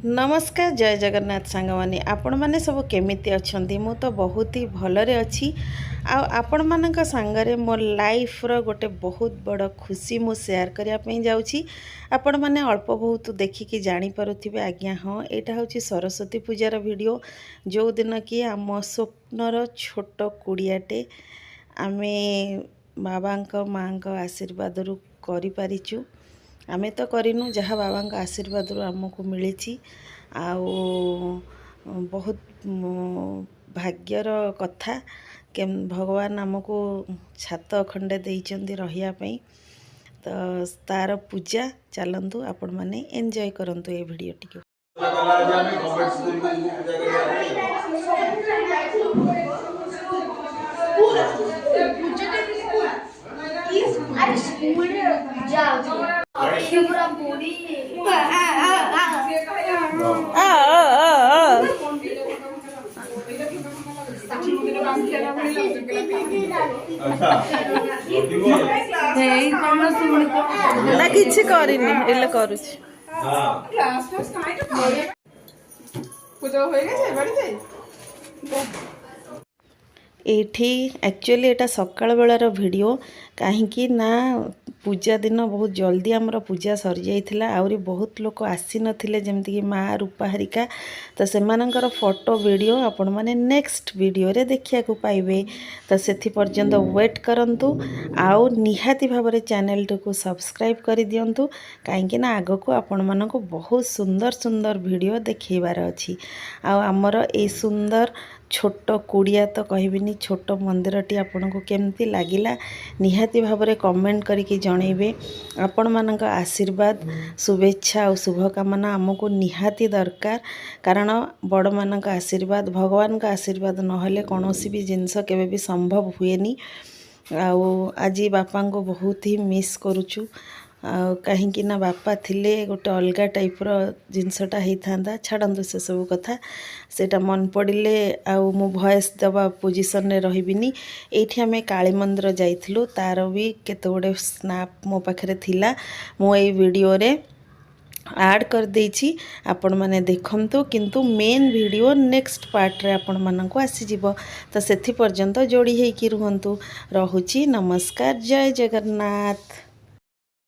नमस्कार जय जगन्नाथ सांग माने आपण माने सब केमिति अछंती मु तो बहुत ही भलरे अच्छी आपण मानक सांगरे मो लाइफ रो गोटे बहुत बड़ खुशी मु शेयर करिया पई जाउची आपण माने अल्प बहुत देखिकी जानी पारुथिबे आज्ञा हाँ एटा होची सरस्वती पूजार वीडियो जो दिन कि आम स्वप्नर छोट कुड़ियाटे आमे बाबा माँ आशीर्वाद रु करि पारिचु आमे तो करिनु जहाँ बाबा आशीर्वाद आमको मिली बहुत भाग्यर कथा के भगवान आमको छात खंडे देइचंदी रहिया पई तो तार पूजा चलतु आपण माने एंजॉय करंतु ए वीडियो टिको ना किछि करिनी एले करूछि पूजा होय गेছে বাড়ি যাই एठी एक्चुअली एटा सकाळ बेलार वीडियो कहीं ना पूजा दिन बहुत जल्दी आमर पूजा सरी जाइथिला आउरी बहुत लोक आसी नथिले जेमति कि माँ रूपा हरिका तो सेमानंकर फोटो वीडियो आपण माने नेक्स्ट वीडियो रे देखिया को पाइबे तो सेथि पर्यंत वेट करंतु आउ निहाती भाबरे चैनल को सब्सक्राइब करि दियंतु कहीं ना आगो को आपण मानको बहुत सुंदर सुंदर वीडियो देखैबार अछि आ हमर ए सुंदर छोट कुड़िया तो कहबिनी छोट मंदिरटी आपन को केमती लागिला निहाती भाबरे कमेंट करके जनइबे आपण मानक आशीर्वाद शुभेच्छा और शुभकामना आमको निहाती दरकार कारण बड़ मानक आशीर्वाद भगवान का आशीर्वाद नहले कौनसी भी जिनस केबे भी संभव हुएनी आज बापा को बहुत ही मिस करुचु कहीं ना बापा थिले गोटे अलग टाइप्र जिनसटा होता छाड़ू से सब कथा सेटा मन पड़े मु भॉइस दबा पोजिशन रे रहिबिनी एठी हमें काली मंदिर जाइथिलु तार भी केते गोटे स्नैप मो पाखरे थिला मो ए वीडियो रे ऐड कर देछि आपण माने देखंतु किंतु मेन वीडियो नेक्स्ट पार्ट रे आपण मानन को आसी जिवो तो सेथि पर्यंत जोड़ी हेकि रुहंतु रहुछि नमस्कार जय जगन्नाथ।